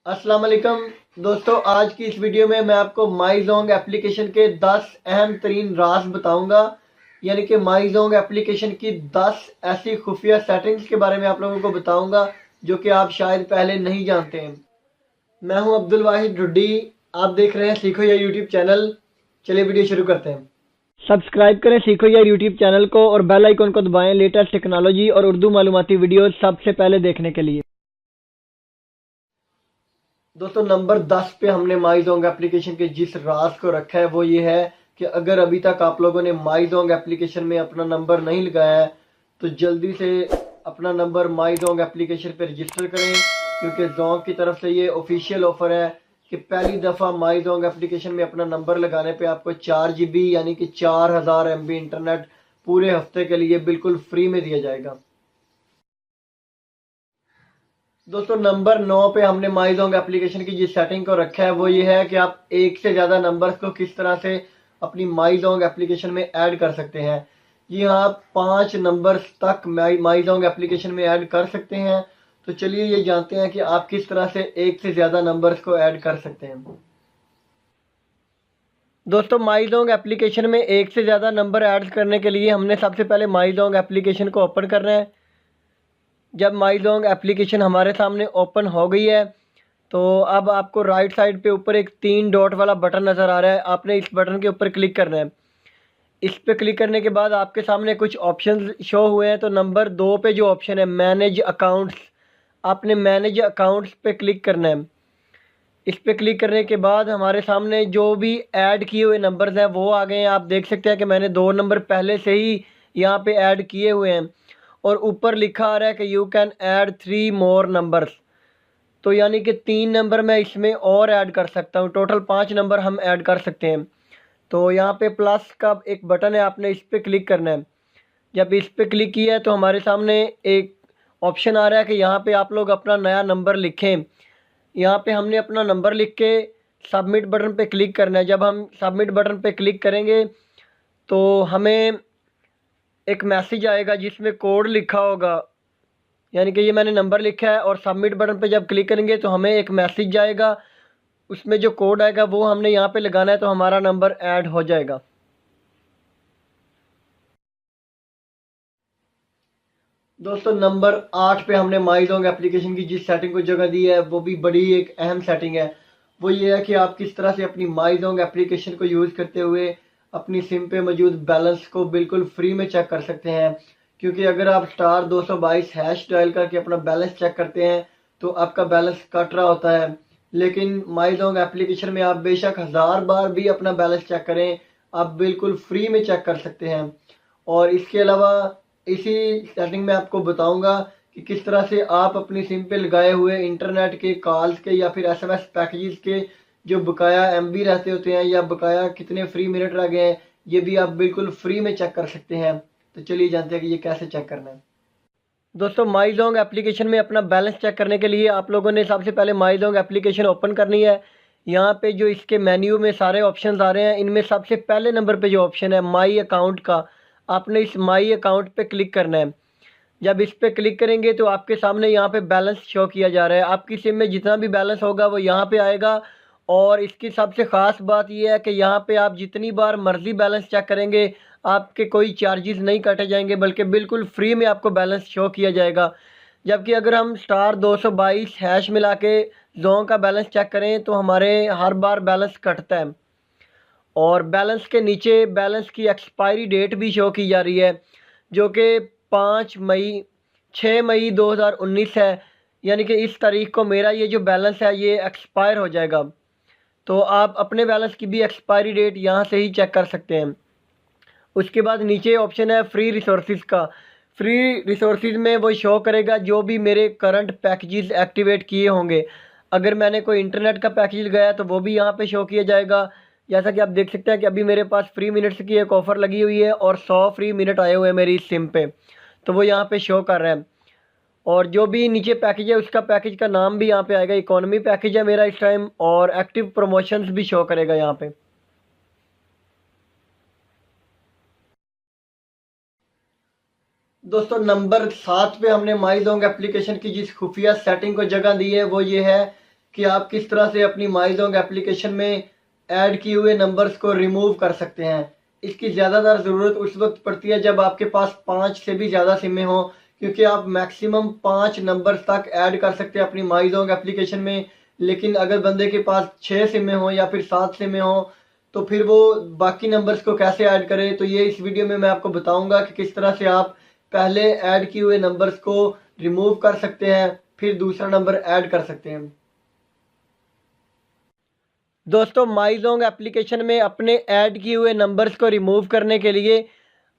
अस्सलाम वालेकुम दोस्तों, आज की इस वीडियो में मैं आपको माईजोंग एप्लीकेशन के 10 अहम तरीन राज बताऊंगा। यानी कि माईजोंग एप्लीकेशन की 10 ऐसी खुफिया सेटिंग्स के बारे में आप लोगों को बताऊंगा जो कि आप शायद पहले नहीं जानते हैं। मैं हूं अब्दुल वाहिद रुड्डी। आप देख रहे हैं सीखो या यूट्यूब चैनल। चलिए वीडियो शुरू करते हैं। सब्सक्राइब करें सीखो या यूट्यूब चैनल को और बेल आइकन को दबाएं लेटेस्ट टेक्नोलॉजी और उर्दू मालूमाती वीडियोस सबसे पहले देखने के लिए। दोस्तों, नंबर 10 पे हमने माईजोंग एप्लीकेशन के जिस राज को रखा है वो ये है कि अगर अभी तक आप लोगों ने माईजोंग एप्लीकेशन में अपना नंबर नहीं लगाया है तो जल्दी से अपना नंबर माईजोंग एप्लीकेशन पे रजिस्टर करें, क्योंकि जोंग की तरफ से ये ऑफिशियल ऑफर है कि पहली दफ़ा माईजोंग एप्लीकेशन में अपना नंबर लगाने पे आपको 4 GB यानी कि 4000 MB इंटरनेट पूरे हफ्ते के लिए बिल्कुल फ्री में दिया जाएगा। दोस्तों, नंबर 9 पे हमने माईजोंग एप्लीकेशन की जिस सेटिंग को रखा है वो ये है कि आप एक से ज़्यादा नंबर्स को किस तरह से अपनी माईजोंग एप्लीकेशन में ऐड कर सकते हैं। जी हाँ, आप 5 नंबर्स तक माईजोंग एप्लीकेशन में ऐड कर सकते हैं। तो चलिए ये जानते हैं कि आप किस तरह से एक से ज़्यादा नंबर्स को ऐड कर सकते हैं। दोस्तों, माईजोंग एप्लीकेशन में एक से ज़्यादा नंबर ऐड करने के लिए हमने सबसे पहले माईजोंग एप्लीकेशन को ओपन करना है। जब माईजोंग एप्लीकेशन हमारे सामने ओपन हो गई है तो अब आपको राइट साइड पे ऊपर एक 3 डॉट वाला बटन नज़र आ रहा है। आपने इस बटन के ऊपर क्लिक करना है। इस पे क्लिक करने के बाद आपके सामने कुछ ऑप्शंस शो हुए हैं। तो नंबर 2 पे जो ऑप्शन है मैनेज अकाउंट्स, आपने मैनेज अकाउंट्स पे क्लिक करना है। इस पे क्लिक करने के बाद हमारे सामने जो भी ऐड किए हुए नंबर्स हैं वो आ गए हैं। आप देख सकते हैं कि मैंने 2 नंबर पहले से ही यहाँ पे ऐड किए हुए हैं और ऊपर लिखा आ रहा है कि you can add 3 more numbers. तो यानी कि 3 नंबर मैं इसमें और ऐड कर सकता हूँ। टोटल 5 नंबर हम ऐड कर सकते हैं। तो यहाँ पे प्लस का एक बटन है, आपने इस पर क्लिक करना है। जब इस पर क्लिक किया है तो हमारे सामने एक ऑप्शन आ रहा है कि यहाँ पे आप लोग अपना नया नंबर लिखें। यहाँ पे हमने अपना नंबर लिख के सबमिट बटन पे क्लिक करना है। जब हम सबमिट बटन पे क्लिक करेंगे तो हमें एक मैसेज आएगा जिसमें कोड लिखा होगा। यानी कि ये मैंने नंबर लिखा है और सबमिट बटन पे जब क्लिक करेंगे तो हमें एक मैसेज जाएगा। उसमें जो कोड आएगा वो हमने यहाँ पे लगाना है तो हमारा नंबर ऐड हो जाएगा। दोस्तों, नंबर 8 पे हमने माईजोंग एप्लीकेशन की जिस सेटिंग को जगह दी है वो भी बड़ी एक अहम सेटिंग है। वो ये है कि आप किस तरह से अपनी माईजोंग एप्लीकेशन को यूज़ करते हुए अपनी सिम पे मौजूद बैलेंस को बिल्कुल फ्री में चेक कर सकते हैं। क्योंकि अगर आप *222# डायल करके अपना बैलेंस चेक करते हैं तो आपका बैलेंस कट रहा होता है। लेकिन माईजोंग एप्लीकेशन में आप बेशक 1000 बार भी अपना बैलेंस चेक करें, आप बिल्कुल फ्री में चेक कर सकते हैं। और इसके अलावा इसी सेटिंग में आपको बताऊंगा कि किस तरह से आप अपनी सिम पे लगाए हुए इंटरनेट के कॉल्स के या फिर एसएमएस पैकेजेस के जो बकाया एमबी रहते होते हैं या बकाया कितने फ्री मिनट रह गए हैं, ये भी आप बिल्कुल फ्री में चेक कर सकते हैं। तो चलिए जानते हैं कि ये कैसे चेक करना है। दोस्तों, माईजोंग एप्लीकेशन में अपना बैलेंस चेक करने के लिए आप लोगों ने सबसे पहले माईजोंग एप्लीकेशन ओपन करनी है। यहाँ पे जो इसके मेन्यू में सारे ऑप्शंस आ रहे हैं, इनमें सबसे पहले नंबर पे जो ऑप्शन है माई अकाउंट का, आपने इस माई अकाउंट पे क्लिक करना है। जब इस पे क्लिक करेंगे तो आपके सामने यहाँ पे बैलेंस शो किया जा रहा है। आपकी सिम में जितना भी बैलेंस होगा वो यहाँ पे आएगा। और इसकी सबसे ख़ास बात यह है कि यहाँ पे आप जितनी बार मर्ज़ी बैलेंस चेक करेंगे आपके कोई चार्जेस नहीं काटे जाएंगे, बल्कि बिल्कुल फ्री में आपको बैलेंस शो किया जाएगा। जबकि अगर हम *222# मिला के जोंग का बैलेंस चेक करें तो हमारे हर बार बैलेंस कटता है। और बैलेंस के नीचे बैलेंस की एक्सपायरी डेट भी शो की जा रही है जो कि 6 मई 2019 है। यानी कि इस तारीख को मेरा ये जो बैलेंस है ये एक्सपायर हो जाएगा। तो आप अपने बैलेंस की भी एक्सपायरी डेट यहाँ से ही चेक कर सकते हैं। उसके बाद नीचे ऑप्शन है फ्री रिसोर्सेज का। फ्री रिसोर्सेज में वो शो करेगा जो भी मेरे करंट पैकेजेस एक्टिवेट किए होंगे। अगर मैंने कोई इंटरनेट का पैकेज लगाया तो वो भी यहाँ पे शो किया जाएगा। जैसा कि आप देख सकते हैं कि अभी मेरे पास फ्री मिनट्स की एक ऑफ़र लगी हुई है और 100 फ्री मिनट आए हुए हैं मेरी सिम पे, तो वो यहाँ पे शो कर रहा है। और जो भी नीचे पैकेज है उसका पैकेज का नाम भी यहाँ पे आएगा। इकोनॉमी पैकेज है मेरा इस टाइम और एक्टिव प्रमोशंस भी शो करेगा यहाँ पे। दोस्तों, नंबर 7 पे हमने माईजोंग एप्लीकेशन की जिस खुफिया सेटिंग को जगह दी है वो ये है कि आप किस तरह से अपनी माईजोंग एप्लीकेशन में ऐड किए हुए नंबर्स को रिमूव कर सकते हैं। इसकी ज़्यादातर ज़रूरत उस वक्त पड़ती है जब आपके पास 5 से भी ज़्यादा सिमें हों, क्योंकि आप मैक्सिमम 5 नंबर्स तक ऐड कर सकते हैं अपनी माईजोंग एप्लीकेशन में। लेकिन अगर बंदे के पास 6 सिमें हों या फिर 7 सिमें हों तो फिर वो बाकी नंबर्स को कैसे ऐड करे। तो ये इस वीडियो में मैं आपको बताऊंगा कि किस तरह से आप पहले ऐड किए हुए नंबर्स को रिमूव कर सकते हैं, फिर दूसरा नंबर ऐड कर सकते हैं। दोस्तों, माईजोंग एप्लीकेशन में अपने ऐड किए हुए नंबर्स को रिमूव करने के लिए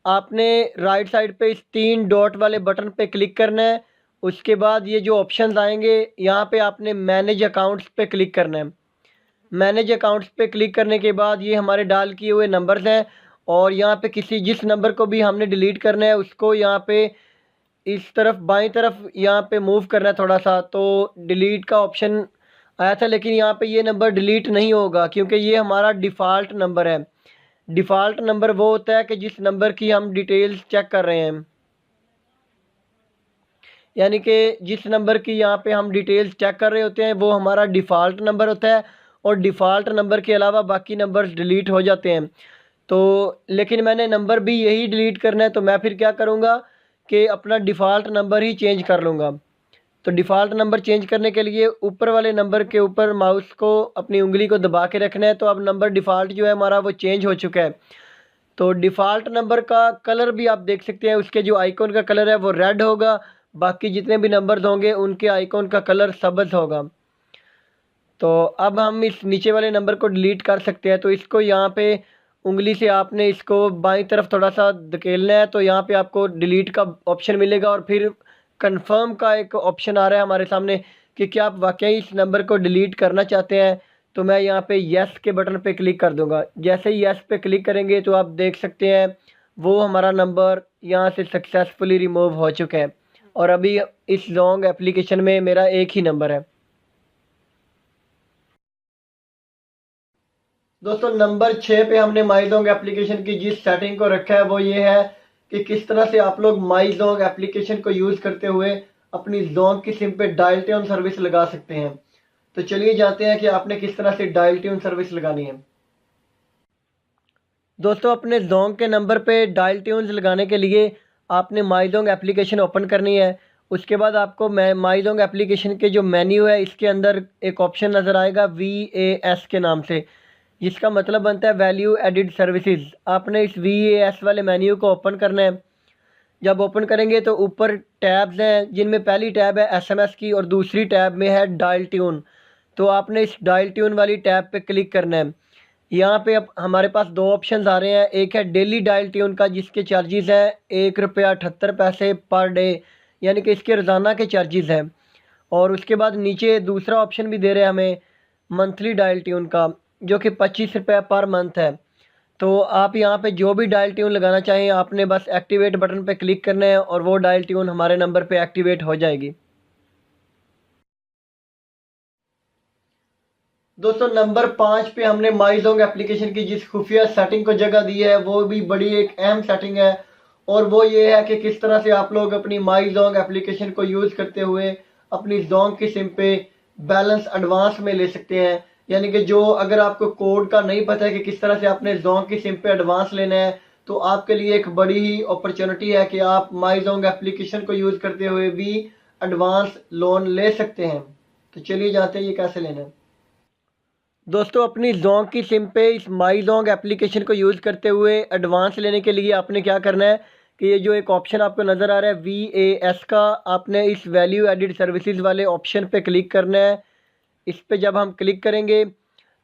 आपने राइट साइड पे इस 3 डॉट वाले बटन पे क्लिक करना है। उसके बाद ये जो ऑप्शंस आएंगे यहाँ पे आपने मैनेज अकाउंट्स पे क्लिक करना है। मैनेज अकाउंट्स पे क्लिक करने के बाद ये हमारे डाल किए हुए नंबर्स हैं और यहाँ पे जिस नंबर को भी हमने डिलीट करना है उसको यहाँ पे इस तरफ बाईं तरफ यहाँ पे मूव करना है थोड़ा सा। तो डिलीट का ऑप्शन आया था, लेकिन यहाँ पे ये नंबर डिलीट नहीं होगा क्योंकि ये हमारा डिफ़ॉल्ट नंबर है। डिफ़ॉल्ट नंबर वो होता है कि जिस नंबर की हम डिटेल्स चेक कर रहे हैं, यानी कि जिस नंबर की यहाँ पे हम डिटेल्स चेक कर रहे होते हैं वो हमारा डिफ़ॉल्ट नंबर होता है और डिफ़ॉल्ट नंबर के अलावा बाकी नंबर्स डिलीट हो जाते हैं। तो लेकिन मैंने नंबर भी यही डिलीट करना है, तो मैं फिर क्या करूँगा कि अपना डिफ़ॉल्ट नंबर ही चेंज कर लूँगा। तो डिफ़ॉल्ट नंबर चेंज करने के लिए ऊपर वाले नंबर के ऊपर माउस को अपनी उंगली को दबा के रखना है। तो अब नंबर डिफ़ॉल्ट जो है हमारा वो चेंज हो चुका है। तो डिफ़ॉल्ट नंबर का कलर भी आप देख सकते हैं, उसके जो आइकॉन का कलर है वो रेड होगा, बाकी जितने भी नंबर्स होंगे उनके आइकॉन का कलर सब्ज़ होगा। तो अब हम इस नीचे वाले नंबर को डिलीट कर सकते हैं। तो इसको यहाँ पे उंगली से आपने इसको बाईं तरफ थोड़ा सा धकेलना है, तो यहाँ पे आपको डिलीट का ऑप्शन मिलेगा और फिर कंफर्म का एक ऑप्शन आ रहा है हमारे सामने कि क्या आप वाकई इस नंबर को डिलीट करना चाहते हैं। तो मैं यहाँ पे येस के बटन पे क्लिक कर दूँगा। जैसे ही येस पे क्लिक करेंगे तो आप देख सकते हैं वो हमारा नंबर यहाँ से सक्सेसफुली रिमूव हो चुका है और अभी इस लॉन्ग एप्लीकेशन में मेरा एक ही नंबर है। दोस्तों, नंबर 6 पे हमने माईजोंग एप्लीकेशन की जिस सेटिंग को रखा है वो ये है कि किस तरह से आप लोग माईजोंग एप्लीकेशन को यूज़ करते हुए अपनी जोंग की सिम पे डायल ट्यून सर्विस लगा सकते हैं। तो चलिए जानते हैं कि आपने किस तरह से डायल ट्यून सर्विस लगानी है। दोस्तों, अपने जोंग के नंबर पे डायल ट्यून्स लगाने के लिए आपने माईजोंग एप्लीकेशन ओपन करनी है। उसके बाद आपको माईजोंग एप्लीकेशन के जो मेन्यू है इसके अंदर एक ऑप्शन नज़र आएगा VAS के नाम से, जिसका मतलब बनता है वैल्यू एडिड सर्विसेज। आपने इस VAS वाले मेन्यू को ओपन करना है। जब ओपन करेंगे तो ऊपर टैब्स हैं, जिनमें पहली टैब है SMS की और दूसरी टैब में है डायल ट्यून। तो आपने इस डायल ट्यून वाली टैब पे क्लिक करना है। यहाँ पे अब हमारे पास दो ऑप्शंस आ रहे हैं। एक है डेली डायल ट्यून का, जिसके चार्जेस हैं ₹1.78 पर डे, यानी कि इसके रोज़ाना के चार्जेस हैं। और उसके बाद नीचे दूसरा ऑप्शन भी दे रहे हैं हमें मंथली डायल ट्यून का, जो कि ₹25 पर मंथ है। तो आप यहाँ पे जो भी डायल ट्यून लगाना चाहें आपने बस एक्टिवेट बटन पे क्लिक करना है और वो डायल ट्यून हमारे नंबर पे एक्टिवेट हो जाएगी। दोस्तों, नंबर 5 पे हमने माईजोंग एप्लीकेशन की जिस खुफिया सेटिंग को जगह दी है वो भी बड़ी एक अहम सेटिंग है और वो ये है कि किस तरह से आप लोग अपनी माईजोंग एप्लीकेशन को यूज़ करते हुए अपनी जोंग की सिम पे बैलेंस एडवांस में ले सकते हैं। यानी कि जो अगर आपको कोड का नहीं पता है कि किस तरह से आपने जोंग की सिम पे एडवांस लेना है, तो आपके लिए एक बड़ी ही अपॉर्चुनिटी है कि आप माईजोंग एप्लीकेशन को यूज़ करते हुए भी एडवांस लोन ले सकते हैं। तो चलिए जानते हैं ये कैसे लेना है। दोस्तों, अपनी जोंग की सिम पे इस माई जोंग एप्लीकेशन को यूज़ करते हुए एडवांस लेने के लिए आपने क्या करना है कि ये जो एक ऑप्शन आपको नज़र आ रहा है VAS का, आपने इस वैल्यू एडिड सर्विसेज वाले ऑप्शन पे क्लिक करना है। इस पे जब हम क्लिक करेंगे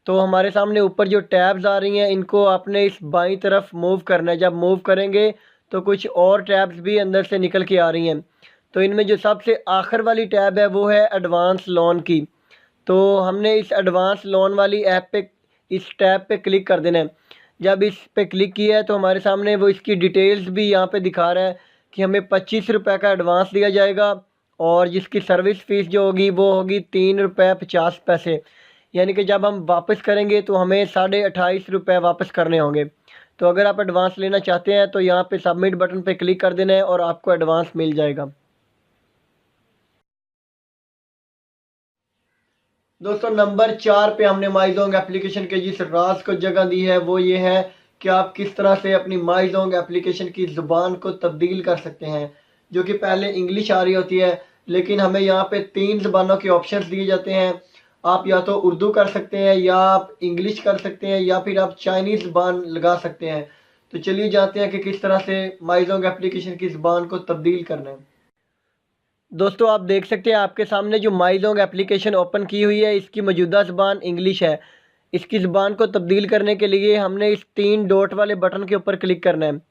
तो हमारे सामने ऊपर जो टैब्स आ रही हैं इनको आपने इस बाईं तरफ मूव करना है। जब मूव करेंगे तो कुछ और टैब्स भी अंदर से निकल के आ रही हैं। तो इनमें जो सबसे आखिर वाली टैब है वो है एडवांस लोन की। तो हमने इस एडवांस लोन वाली ऐप पे इस टैब पे क्लिक कर देना है। जब इस पे क्लिक किया है तो हमारे सामने वो इसकी डिटेल्स भी यहाँ पे दिखा रहा है कि हमें ₹25 का एडवांस दिया जाएगा और जिसकी सर्विस फ़ीस जो होगी वो होगी ₹3.50। यानी कि जब हम वापस करेंगे तो हमें ₹28.5 वापस करने होंगे। तो अगर आप एडवांस लेना चाहते हैं तो यहाँ पे सबमिट बटन पे क्लिक कर देना है और आपको एडवांस मिल जाएगा। दोस्तों नंबर 4 पे हमने माईजोंग एप्लीकेशन के जिस राज को जगह दी है वो ये है कि आप किस तरह से अपनी माईजोंग एप्लीकेशन की ज़ुबान को तब्दील कर सकते हैं। जो कि पहले इंग्लिश आ रही होती है, लेकिन हमें यहाँ पे 3 ज़बानों के ऑप्शंस दिए जाते हैं। आप या तो उर्दू कर सकते हैं, या आप इंग्लिश कर सकते हैं, या फिर आप चाइनीज़ ज़बान लगा सकते हैं। तो चलिए जानते हैं कि किस तरह से माईजोंग एप्लीकेशन की ज़ुबान को तब्दील करना है। दोस्तों आप देख सकते हैं आपके सामने जो माईजोंग एप्लीकेशन ओपन की हुई है, इसकी मौजूदा ज़बान इंग्लिश है। इसकी ज़बान को तब्दील करने के लिए हमने इस 3 डॉट वाले बटन के ऊपर क्लिक करना है।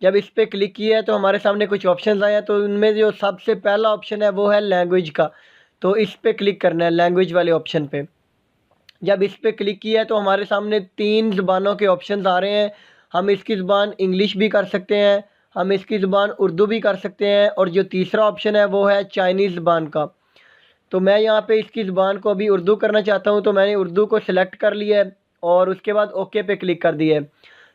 जब इस पर क्लिक किया है तो हमारे सामने कुछ ऑप्शंस आए हैं, तो उनमें जो सबसे पहला ऑप्शन है वो है लैंग्वेज का। तो इस पर क्लिक करना है, लैंग्वेज वाले ऑप्शन पे। जब इस पर क्लिक किया है तो हमारे सामने 3 ज़बानों के ऑप्शंस आ रहे हैं। हम इसकी ज़बान इंग्लिश भी कर सकते हैं, हम इसकी ज़बान उर्दू भी कर सकते हैं, और जो तीसरा ऑप्शन है वो है चाइनीज़ ज़बान का। तो मैं यहाँ पे इसकी ज़बान को अभी उर्दू करना चाहता हूँ, तो मैंने उर्दू को सिलेक्ट कर लिया है और उसके बाद ओके पे क्लिक कर दिया है।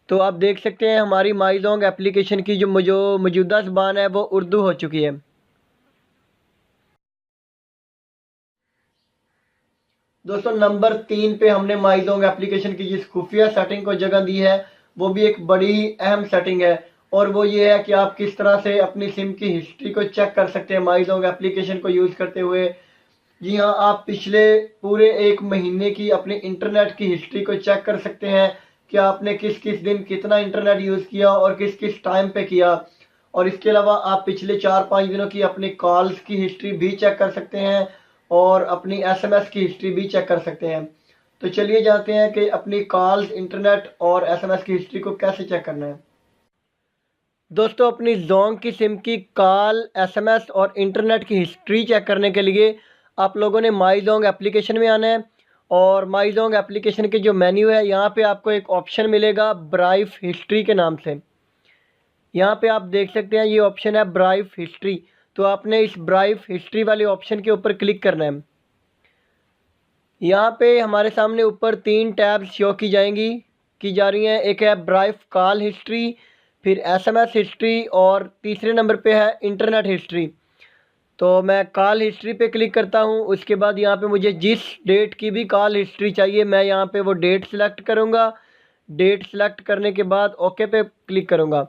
तो आप देख सकते हैं हमारी माईजोंग एप्लीकेशन की जो मौजूदा ज़बान है वो उर्दू हो चुकी है। दोस्तों नंबर 3 पे हमने माईजोंग एप्लीकेशन की जिस खुफिया सेटिंग को जगह दी है वो भी एक बड़ी अहम सेटिंग है, और वो ये है कि आप किस तरह से अपनी सिम की हिस्ट्री को चेक कर सकते हैं माईजोंग एप्लीकेशन को यूज़ करते हुए। जी हाँ, आप पिछले पूरे 1 महीने की अपने इंटरनेट की हिस्ट्री को चेक कर सकते हैं कि आपने किस किस दिन कितना इंटरनेट यूज़ किया और किस किस टाइम पे किया। और इसके अलावा आप पिछले 4-5 दिनों की अपनी कॉल्स की हिस्ट्री भी चेक कर सकते हैं, और अपनी एसएमएस की हिस्ट्री भी चेक कर सकते हैं। तो चलिए जानते हैं कि अपनी कॉल्स, इंटरनेट और एसएमएस की हिस्ट्री को कैसे चेक करना है। दोस्तों अपनी जोंग की सिम की कॉल, एसएमएस और इंटरनेट की हिस्ट्री चेक करने के लिए आप लोगों ने माईजोंग एप्लीकेशन में आना है, और माईजोंग एप्लीकेशन के जो मेन्यू है यहाँ पे आपको एक ऑप्शन मिलेगा ब्राइव हिस्ट्री के नाम से। यहाँ पे आप देख सकते हैं ये ऑप्शन है ब्राइव हिस्ट्री। तो आपने इस ब्राइव हिस्ट्री वाले ऑप्शन के ऊपर क्लिक करना है। यहाँ पे हमारे सामने ऊपर 3 टैब्स शो की जा रही हैं। एक है ब्राइव कॉल हिस्ट्री, फिर एसएमएस हिस्ट्री, और तीसरे नंबर पे है इंटरनेट हिस्ट्री। तो मैं कॉल हिस्ट्री पे क्लिक करता हूँ। उसके बाद यहाँ पे मुझे जिस डेट की भी कॉल हिस्ट्री चाहिए मैं यहाँ पे वो डेट सेलेक्ट करूँगा। डेट सेलेक्ट करने के बाद ओके पे क्लिक करूँगा।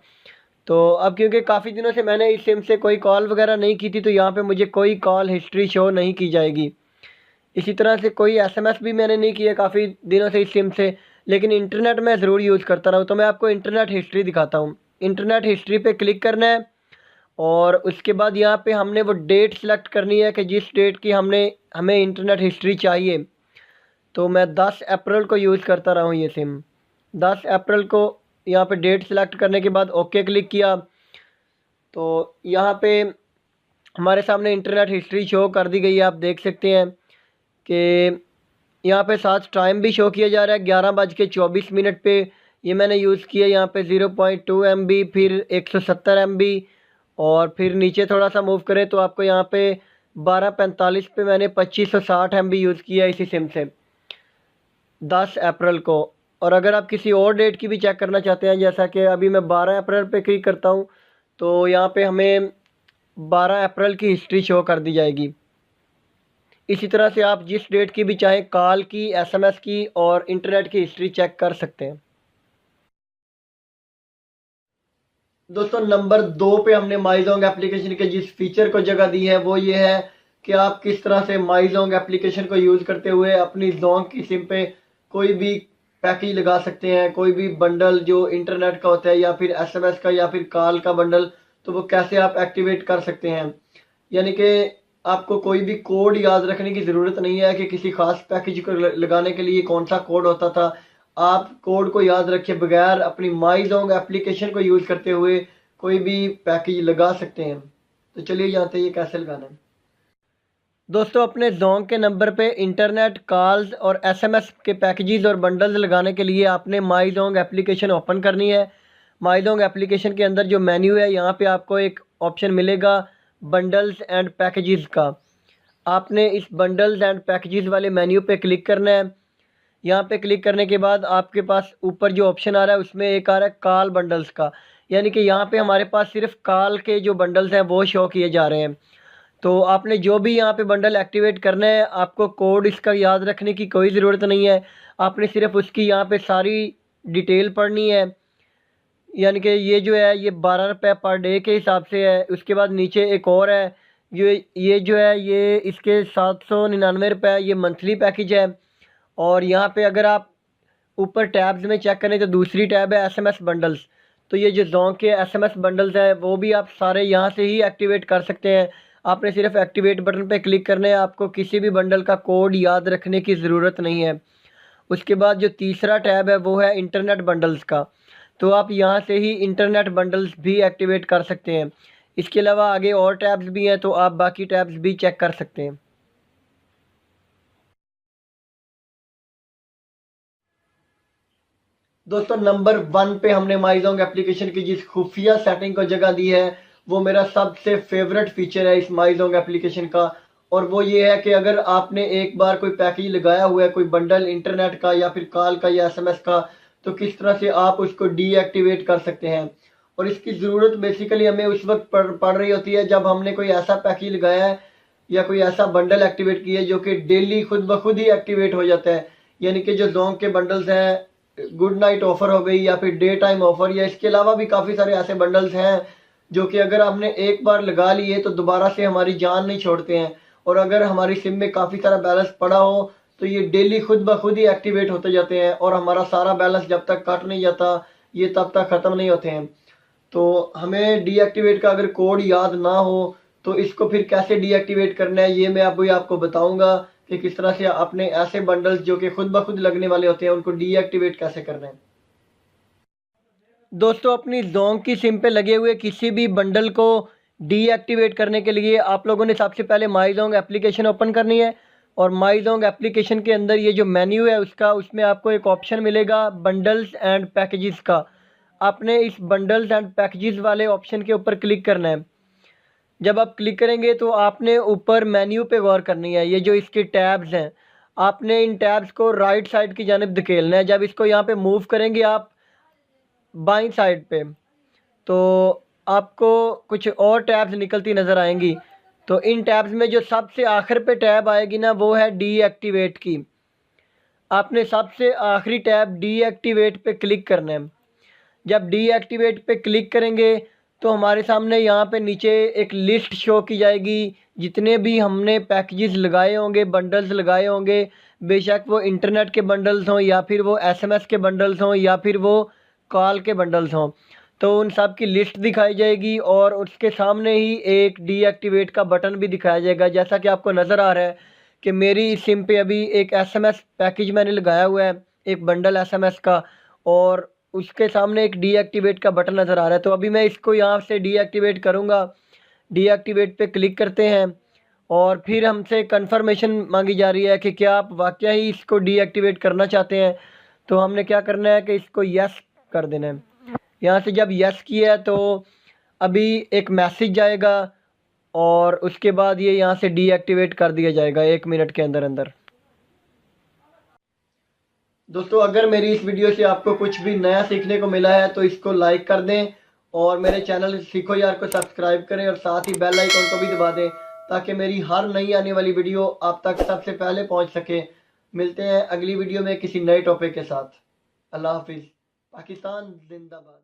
तो अब क्योंकि काफ़ी दिनों से मैंने इस सिम से कोई कॉल वगैरह नहीं की थी, तो यहाँ पे मुझे कोई कॉल हिस्ट्री शो नहीं की जाएगी। इसी तरह से कोई एसएमएस भी मैंने नहीं किया काफ़ी दिनों से इस सिम से, लेकिन इंटरनेट मैं ज़रूर यूज़ करता रहा हूँ। तो मैं आपको इंटरनेट हिस्ट्री दिखाता हूँ। इंटरनेट हिस्ट्री पे क्लिक करना है, और उसके बाद यहाँ पे हमने वो डेट सेलेक्ट करनी है कि जिस डेट की हमें इंटरनेट हिस्ट्री चाहिए। तो मैं 10 अप्रैल को यूज़ करता रहा हूँ ये सिम। 10 अप्रैल को यहाँ पे डेट सेलेक्ट करने के बाद ओके क्लिक किया, तो यहाँ पे हमारे सामने इंटरनेट हिस्ट्री शो कर दी गई है। आप देख सकते हैं कि यहाँ पे साथ टाइम भी शो किया जा रहा है 11:24 पे। ये मैंने यूज़ किया यहाँ पे 0.2 MB, फिर 170 MB, और फिर नीचे थोड़ा सा मूव करें तो आपको यहाँ पे 12:45 पे मैंने 2560 MB यूज़ किया इसी सिम से 10 अप्रैल को। और अगर आप किसी और डेट की भी चेक करना चाहते हैं, जैसा कि अभी मैं 12 अप्रैल पे क्लिक करता हूँ, तो यहाँ पे हमें 12 अप्रैल की हिस्ट्री शो कर दी जाएगी। इसी तरह से आप जिस डेट की भी चाहें कॉल की, एसएमएस की और इंटरनेट की हिस्ट्री चेक कर सकते हैं। दोस्तों नंबर 2 पे हमने माईजोंग एप्लीकेशन के जिस फीचर को जगह दी है वो ये है कि आप किस तरह से माईजोंग एप्लीकेशन को यूज़ करते हुए अपनी जोंग की सिम पे कोई भी पैकेज लगा सकते हैं। कोई भी बंडल जो इंटरनेट का होता है, या फिर एसएमएस का, या फिर कॉल का बंडल, तो वो कैसे आप एक्टिवेट कर सकते हैं। यानी कि आपको कोई भी कोड याद रखने की ज़रूरत नहीं है कि किसी खास पैकेज को लगाने के लिए कौन सा कोड होता था। आप कोड को याद रखे बगैर अपनी माईजोंग एप्लीकेशन को यूज़ करते हुए कोई भी पैकेज लगा सकते हैं। तो चलिए जानते हैं ये कैसे लगाना है। दोस्तों अपने जोंग के नंबर पे इंटरनेट, कॉल्स और एसएमएस के पैकेजेस और बंडल्स लगाने के लिए आपने माईजोंग एप्लीकेशन ओपन करनी है। माईजोंग एप्लीकेशन के अंदर जो मेन्यू है यहाँ पे आपको एक ऑप्शन मिलेगा बंडल्स एंड पैकेजेस का। आपने इस बंडल्स एंड पैकेजेस वाले मेन्यू पे क्लिक करना है। यहाँ पे क्लिक करने के बाद आपके पास ऊपर जो ऑप्शन आ रहा है उसमें एक आ रहा है कॉल बंडल्स का, यानी कि यहाँ पे हमारे पास सिर्फ कॉल के जो बंडल्स हैं वो शो किए जा रहे हैं। तो आपने जो भी यहाँ पे बंडल एक्टिवेट करना है, आपको कोड इसका याद रखने की कोई ज़रूरत नहीं है। आपने सिर्फ उसकी यहाँ पे सारी डिटेल पढ़नी है। यानी कि ये जो है ये 12 रुपये पर डे के हिसाब से है। उसके बाद नीचे एक और है, ये जो है ये इसके 799 रुपये ये मंथली पैकेज है। और यहाँ पे अगर आप ऊपर टैब्स में चेक करें तो दूसरी टैब है एसएमएस बंडल्स। तो ये जो जोंक के एसएमएस बंडल्स हैं वो भी आप सारे यहाँ से ही एक्टिवेट कर सकते हैं। आपने सिर्फ एक्टिवेट बटन पे क्लिक करना है, आपको किसी भी बंडल का कोड याद रखने की ज़रूरत नहीं है। उसके बाद जो तीसरा टैब है वो है इंटरनेट बंडल्स का। तो आप यहाँ से ही इंटरनेट बंडल्स भी एक्टिवेट कर सकते हैं। इसके अलावा आगे और टैब्स भी हैं, तो आप बाकी टैब्स भी चेक कर सकते हैं। दोस्तों नंबर 1 पे हमने माईजोंग एप्लीकेशन की जिस खुफिया सेटिंग को जगह दी है वो मेरा सबसे फेवरेट फीचर है इस माईजोंग एप्लीकेशन का। और वो ये है कि अगर आपने एक बार कोई पैकेज लगाया हुआ है, कोई बंडल इंटरनेट का या फिर कॉल का या एसएमएस का, तो किस तरह से आप उसको डीएक्टिवेट कर सकते हैं। और इसकी ज़रूरत बेसिकली हमें उस वक्त पड़ रही होती है जब हमने कोई ऐसा पैकेज लगाया है या कोई ऐसा बंडल एक्टिवेट किया है जो कि डेली खुद ब खुद ही एक्टिवेट हो जाता है। यानी कि जो जोंक के बंडल्स हैं, गुड नाइट ऑफर हो गई या फिर डे टाइम ऑफर, या इसके अलावा भी काफ़ी सारे ऐसे बंडल्स हैं जो कि अगर हमने एक बार लगा लिए तो दोबारा से हमारी जान नहीं छोड़ते हैं। और अगर हमारी सिम में काफ़ी सारा बैलेंस पड़ा हो तो ये डेली खुद ब खुद ही एक्टिवेट होते जाते हैं और हमारा सारा बैलेंस जब तक कट नहीं जाता ये तब तक ख़त्म नहीं होते हैं। तो हमें डीएक्टिवेट का अगर कोड याद ना हो तो इसको फिर कैसे डीएक्टिवेट करना है ये मैं अभी आपको बताऊंगा कि किस तरह से अपने ऐसे बंडल्स जो कि खुद ब खुद लगने वाले होते हैं उनको डीएक्टिवेट कैसे करना है। दोस्तों अपनी जोंक की सिम पे लगे हुए किसी भी बंडल को डीएक्टिवेट करने के लिए आप लोगों ने सबसे पहले माईजोंग एप्लीकेशन ओपन करनी है। और माईजोंग एप्लीकेशन के अंदर ये जो मेन्यू है उसमें आपको एक ऑप्शन मिलेगा बंडल्स एंड पैकेजेस का। आपने इस बंडल्स एंड पैकेजेस वाले ऑप्शन के ऊपर क्लिक करना है। जब आप क्लिक करेंगे तो आपने ऊपर मेन्यू पे गौर करनी है। ये जो इसके टैब्स हैं, आपने इन टैब्स को राइट साइड की जानिब धकेलना है। जब इसको यहाँ पे मूव करेंगे आप बाईं साइड पे, तो आपको कुछ और टैब्स निकलती नज़र आएंगी। तो इन टैब्स में जो सबसे आखिर पे टैब आएगी ना वो है डीएक्टिवेट की। आपने सबसे आखिरी टैब डीएक्टिवेट पे क्लिक करना है। जब डीएक्टिवेट पे क्लिक करेंगे तो हमारे सामने यहाँ पे नीचे एक लिस्ट शो की जाएगी जितने भी हमने पैकेजेस लगाए होंगे, बंडल्स लगाए होंगे, बेशक वो इंटरनेट के बंडल्स हों या फिर वो एसएमएस के बंडल्स हों या फिर वो कॉल के बंडल्स हों। तो उन सब की लिस्ट दिखाई जाएगी और उसके सामने ही एक डीएक्टिवेट का बटन भी दिखाया जाएगा। जैसा कि आपको नज़र आ रहा है कि मेरी सिम पे अभी एक एसएमएस पैकेज मैंने लगाया हुआ है, एक बंडल एसएमएस का, और उसके सामने एक डीएक्टिवेट का बटन नज़र आ रहा है। तो अभी मैं इसको यहाँ से डीएक्टिवेट करूँगा। डीएक्टिवेट पे क्लिक करते हैं और फिर हमसे कंफर्मेशन मांगी जा रही है कि क्या आप वाकई ही इसको डीएक्टिवेट करना चाहते हैं। तो हमने क्या करना है कि इसको यस कर देना है। यहाँ से जब यस किया है तो अभी एक मैसेज जाएगा और उसके बाद ये यहाँ से डीएक्टिवेट कर दिया जाएगा 1 मिनट के अंदर अंदर। दोस्तों अगर मेरी इस वीडियो से आपको कुछ भी नया सीखने को मिला है तो इसको लाइक कर दें और मेरे चैनल सीखो यार को सब्सक्राइब करें और साथ ही बेल आइकन को भी दबा दें ताकि मेरी हर नई आने वाली वीडियो आप तक सबसे पहले पहुंच सके। मिलते हैं अगली वीडियो में किसी नए टॉपिक के साथ। अल्लाह हाफिज़। पाकिस्तान जिंदाबाद।